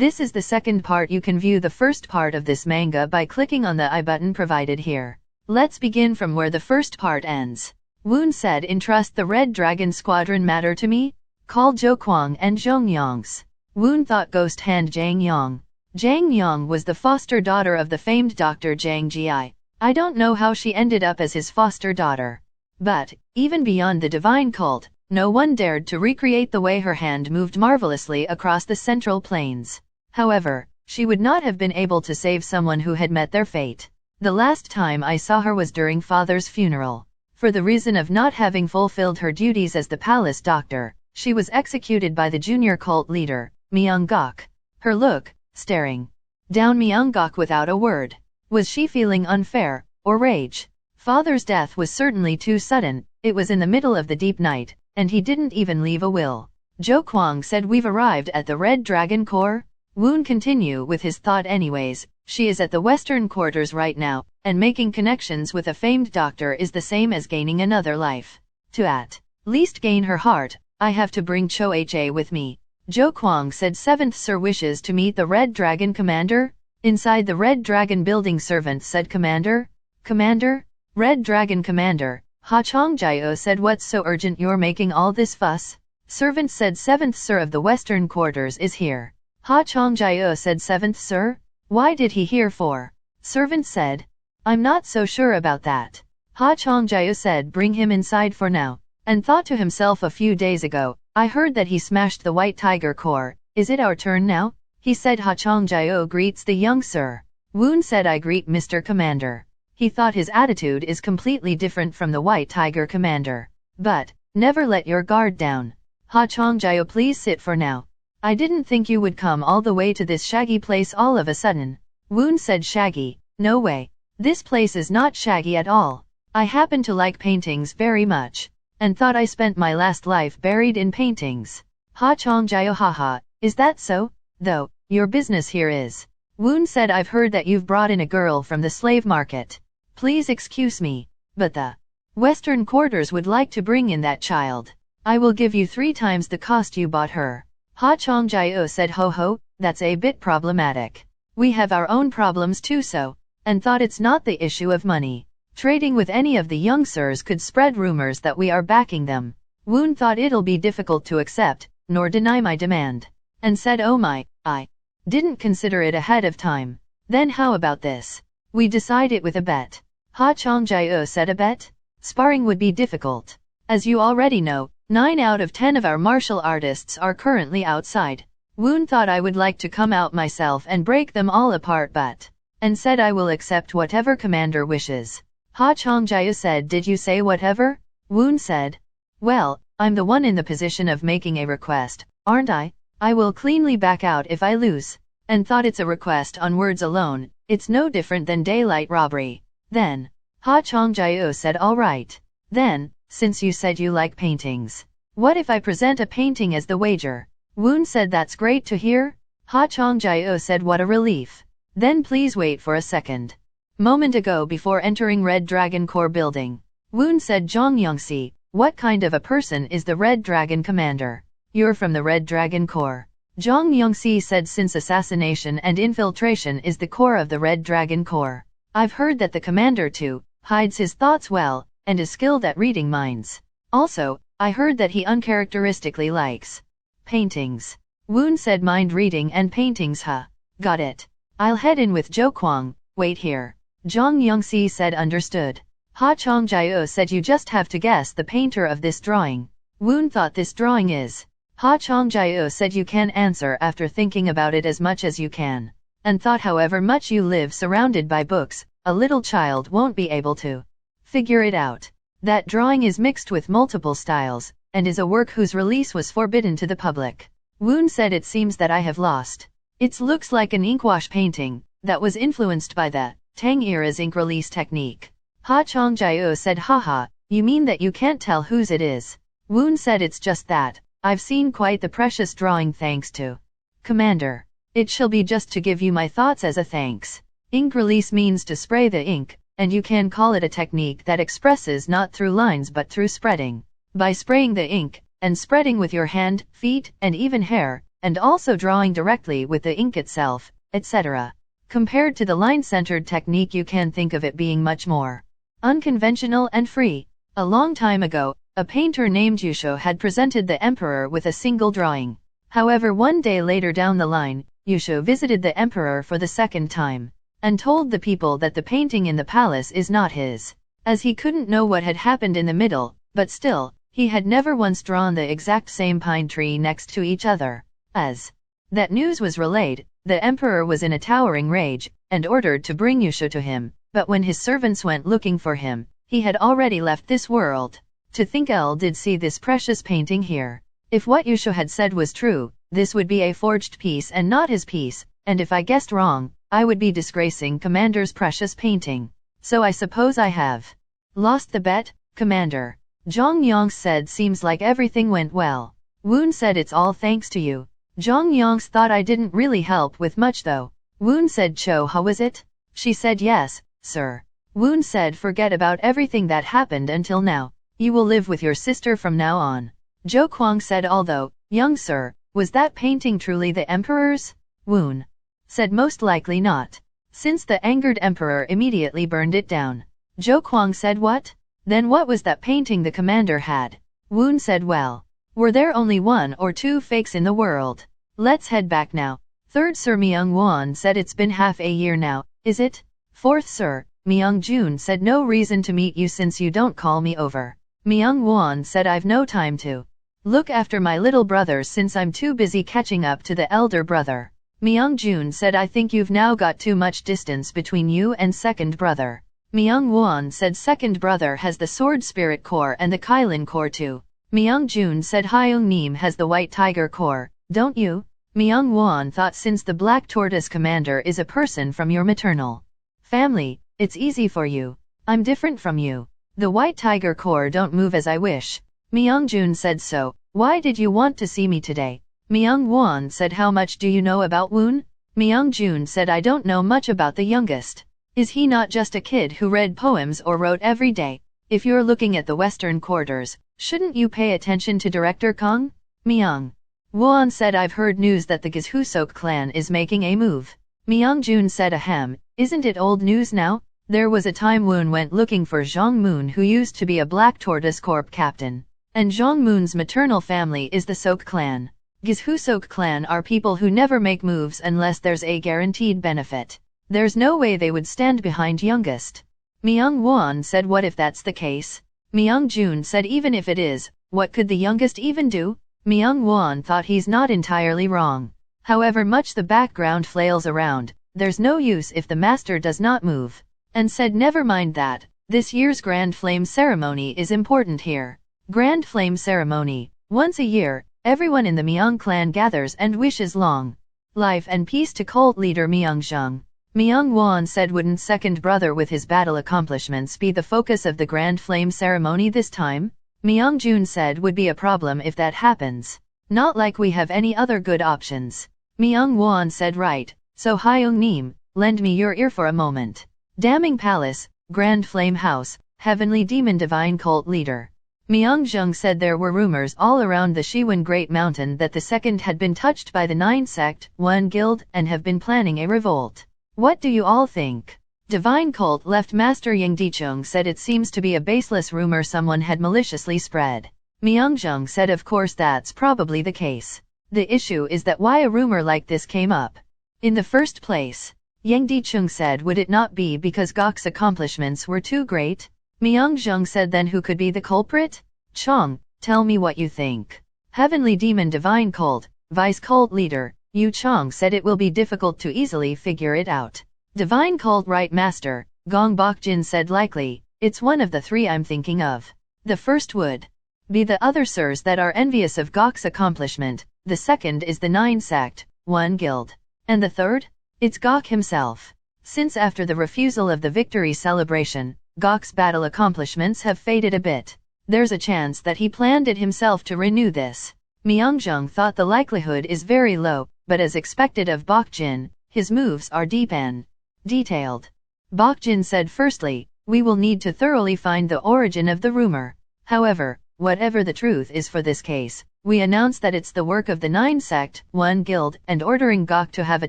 This is the second part. You can view the first part of this manga by clicking on the I button provided here. Let's begin from where the first part ends. Woon said, "Entrust the Red Dragon Squadron matter to me. Call Zhou Kuang and Zhong Yongs." Woon thought Ghost Hand Zhang Yang. Zhang Yang was the foster daughter of the famed Dr. Zhang Ji. I don't know how she ended up as his foster daughter. But, even beyond the divine cult, no one dared to recreate the way her hand moved marvelously across the central plains. However, she would not have been able to save someone who had met their fate. The last time I saw her was during father's funeral. For the reason of not having fulfilled her duties as the palace doctor, she was executed by the junior cult leader, Myung-gok. Her look, staring down Myung-gok without a word. Was she feeling unfair, or rage? Father's death was certainly too sudden. It was in the middle of the deep night, and he didn't even leave a will. Zhou Kuang said, "We've arrived at the Red Dragon Core." Woon continue with his thought. Anyways, she is at the western quarters right now, and making connections with a famed doctor is the same as gaining another life. To at least gain her heart, I have to bring Cho Ha with me. Zhou Kuang said, "7th Sir wishes to meet the Red Dragon Commander?" Inside the Red Dragon building, servant said, "Commander? Commander? Red Dragon Commander." Ha Chongjio said, "What's so urgent you're making all this fuss?" Servant said, "7th Sir of the Western Quarters is here." Ha Chongjio said, "7th Sir? Why did he here for?" Servant said, "I'm not so sure about that." Ha Chongjio said, "Bring him inside for now." And thought to himself, "A few days ago, I heard that he smashed the White Tiger Core. Is it our turn now?" He said. Ha Chongjio greets the young sir. Woon said, "I greet Mr. Commander." He thought his attitude is completely different from the White Tiger Commander. But, never let your guard down. Ha Chongjio, please sit for now. I didn't think you would come all the way to this shaggy place all of a sudden. Woon said, "Shaggy? No way. This place is not shaggy at all. I happen to like paintings very much, and thought I spent my last life buried in paintings." Ha Chongjio, haha, is that so? Though, your business here is. Woon said, "I've heard that you've brought in a girl from the slave market. Please excuse me, but the Western Quarters would like to bring in that child. I will give you 3 times the cost you bought her." Ha Chongjio said, "Ho ho, that's a bit problematic. We have our own problems too, so," and thought it's not the issue of money. Trading with any of the young sirs could spread rumors that we are backing them. Woon thought it'll be difficult to accept, nor deny my demand, and said, "Oh my, I didn't consider it ahead of time. Then how about this? We decide it with a bet." Ha Chongjio said, "A bet? Sparring would be difficult. As you already know, 9 out of 10 of our martial artists are currently outside." Woon thought, "I would like to come out myself and break them all apart, but," and said, "I will accept whatever commander wishes." Ha Chongjio said, "Did you say whatever?" Woon said, "Well, I'm the one in the position of making a request, aren't I? I will cleanly back out if I lose." And thought it's a request on words alone, it's no different than daylight robbery. Then, Ha Chongjio said, "All right. Then, since you said you like paintings, what if I present a painting as the wager?" Woon said, "That's great to hear." Ha Chongjio said, "What a relief. Then please wait for a second." Moment ago, before entering Red Dragon Core building, Woon said, "Zhong Yongxi, what kind of a person is the Red Dragon Commander?" "You're from the Red Dragon Core." Zhong Yongxi said, "Since assassination and infiltration is the core of the Red Dragon Core, I've heard that the commander too hides his thoughts well, and is skilled at reading minds. Also, I heard that he uncharacteristically likes paintings." Woon said, "Mind reading and paintings, huh? Got it. I'll head in with Zhou Kuang, wait here." Zhong Yongxi said, "Understood." Ha Chongjio said, "You just have to guess the painter of this drawing." Woon thought, "This drawing is." Ha Chongjio said, "You can answer after thinking about it as much as you can." And thought, however much you live surrounded by books, a little child won't be able to figure it out. That drawing is mixed with multiple styles, and is a work whose release was forbidden to the public. Woon said, "It seems that I have lost. It looks like an inkwash painting that was influenced by the Tang era's ink release technique." Ha Chongjio said, "Haha, you mean that you can't tell whose it is?" Woon said, "It's just that I've seen quite the precious drawing thanks to Commander. It shall be just to give you my thoughts as a thanks. Ink release means to spray the ink, and you can call it a technique that expresses not through lines but through spreading. By spraying the ink, and spreading with your hand, feet, and even hair, and also drawing directly with the ink itself, etc. Compared to the line-centered technique, you can think of it being much more unconventional and free. A long time ago, a painter named Yusho had presented the emperor with a single drawing. However, one day later down the line, Yusho visited the emperor for the second time, and told the people that the painting in the palace is not his, as he couldn't know what had happened in the middle, but still, he had never once drawn the exact same pine tree next to each other. As that news was relayed, the emperor was in a towering rage, and ordered to bring Yusho to him, but when his servants went looking for him, he had already left this world. To think L did see this precious painting here. If what Yusho had said was true, this would be a forged piece and not his piece, and if I guessed wrong, I would be disgracing Commander's precious painting. So I suppose I have lost the bet, Commander. Zhang Yang said, seems like everything went well. Woon said, it's all thanks to you. Zhang Yang thought I didn't really help with much though. Woon said, Cho, how was it? She said, yes, sir. Woon said, forget about everything that happened until now. You will live with your sister from now on. Zhou Kuang said, although, young sir, was that painting truly the emperor's? Woon said, most likely not, since the angered emperor immediately burned it down. Zhou Kuang said, what? Then what was that painting the commander had? Woon said, well, were there only one or two fakes in the world? Let's head back now. Third Sir Myung Won said, it's been half a year now, is it? Fourth Sir, Myung Jun said, no reason to meet you since you don't call me over. Myung Won said, I've no time to look after my little brother since I'm too busy catching up to the elder brother. Myung Jun said, I think you've now got too much distance between you and second brother. Myung Won said, second brother has the sword spirit core and the Kylin core too. Myung Jun said, Hyung Nim has the white tiger core, don't you? Myung Won thought, since the black tortoise commander is a person from your maternal family, it's easy for you. I'm different from you. The white tiger core don't move as I wish. Myung Jun said, so, why did you want to see me today? Myung Won said, how much do you know about Woon? Myung Jun said, I don't know much about the youngest. Is he not just a kid who read poems or wrote every day? If you're looking at the western quarters, shouldn't you pay attention to Director Kong? Myung Won said, I've heard news that the Gizhusok clan is making a move. Myung Jun said, ahem, isn't it old news now? There was a time Woon went looking for Zhang Moon, who used to be a Black Tortoise Corp captain. And Zhang Moon's maternal family is the Sok clan. Gizhusok clan are people who never make moves unless there's a guaranteed benefit. There's no way they would stand behind youngest. Myung Won said, what if that's the case? Myung Jun said, even if it is, what could the youngest even do? Myung Won thought he's not entirely wrong. However much the background flails around, there's no use if the master does not move. And said, never mind that, this year's Grand Flame ceremony is important here. Grand Flame ceremony. Once a year, everyone in the Myung clan gathers and wishes long life and peace to cult leader Myung Zheng. Myung Won said, wouldn't second brother with his battle accomplishments be the focus of the Grand Flame ceremony this time? Myung Jun said, would be a problem if that happens. Not like we have any other good options. Myung Won said, right, so Hyung Nim, lend me your ear for a moment. Damning Palace, Grand Flame House, Heavenly Demon Divine Cult Leader. Myung Zheng said there were rumors all around the Shiwen Great Mountain that the second had been touched by the 9 sect, 1 guild, and have been planning a revolt. What do you all think? Divine Cult Left Master Yang Dichung said, it seems to be a baseless rumor someone had maliciously spread. Myung Zheng said, of course that's probably the case. The issue is that why a rumor like this came up in the first place. Yang Dichung said, would it not be because Gok's accomplishments were too great? Myung Zheng said, then who could be the culprit? Chong, tell me what you think. Heavenly Demon Divine Cult, Vice Cult Leader, Yu Chong said, it will be difficult to easily figure it out. Divine Cult Right Master, Gong Bokjin said, likely, it's one of the 3 I'm thinking of. The first would be the other sirs that are envious of Gok's accomplishment, the second is the 9 sect, 1 guild. And the third? It's Gok himself. Since after the refusal of the victory celebration, Gok's battle accomplishments have faded a bit. There's a chance that he planned it himself to renew this. Myung Zheng thought the likelihood is very low, but as expected of Bokjin, his moves are deep and detailed. Bokjin said, firstly, we will need to thoroughly find the origin of the rumor. However, whatever the truth is for this case, we announce that it's the work of the 9 sect, 1 guild, and ordering Gok to have a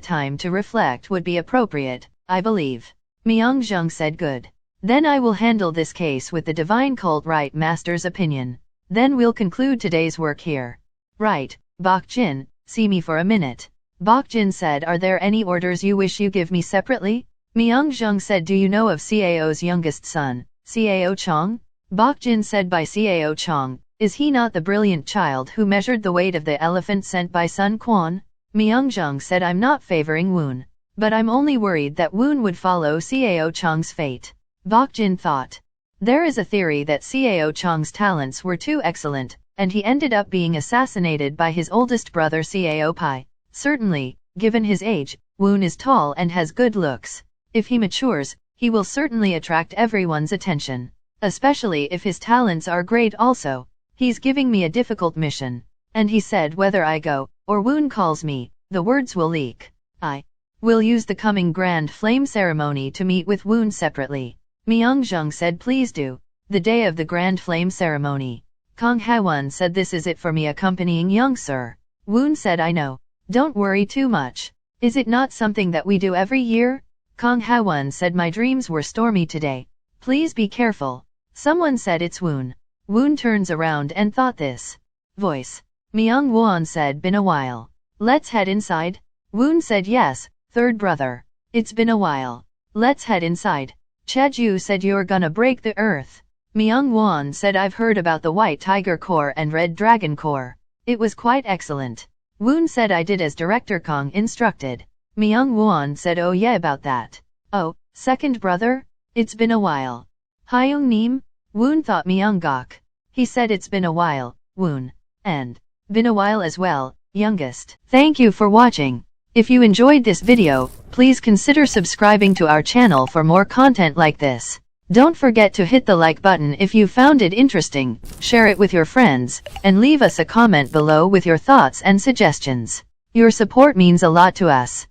time to reflect would be appropriate, I believe. Myung-jung said good. Then I will handle this case with the Divine Cult Right Master's opinion. Then we'll conclude today's work here. Right, Bok-jin, see me for a minute. Bok-jin said, are there any orders you wish you give me separately? Myung-jung said, do you know of Cao's youngest son, Cao Chong? Bok-jin said, by Cao Chong, is he not the brilliant child who measured the weight of the elephant sent by Sun Quan? Myung-jung said, I'm not favoring Woon. But I'm only worried that Woon would follow Cao Chong's fate. Bok-jin thought. There is a theory that Cao Chong's talents were too excellent, and he ended up being assassinated by his oldest brother Cao Pai. Certainly, given his age, Woon is tall and has good looks. If he matures, he will certainly attract everyone's attention. Especially if his talents are great also. He's giving me a difficult mission. And he said whether I go, or Woon calls me, the words will leak. I will use the coming Grand Flame ceremony to meet with Woon separately. Myung-jung said, please do. The day of the Grand Flame ceremony. Kong Ha-won said, this is it for me accompanying young sir. Woon said, I know. Don't worry too much. Is it not something that we do every year? Kong Ha-won said, my dreams were stormy today. Please be careful. Someone said it's Woon. Woon turns around and thought this. Voice. Myung-won said, been a while. Let's head inside. Woon said, yes, third brother. It's been a while. Let's head inside. Cheju said, you're gonna break the earth. Myung-won said, I've heard about the White Tiger Corps and Red Dragon Corps. It was quite excellent. Woon said, I did as Director Kong instructed. Myung-won said, oh yeah, about that. Oh, second brother? It's been a while. Hyung-nim? Woon thought Myung-gok. He said, it's been a while, Woon. And been a while as well, youngest. Thank you for watching. If you enjoyed this video, please consider subscribing to our channel for more content like this. Don't forget to hit the like button if you found it interesting, share it with your friends, and leave us a comment below with your thoughts and suggestions. Your support means a lot to us.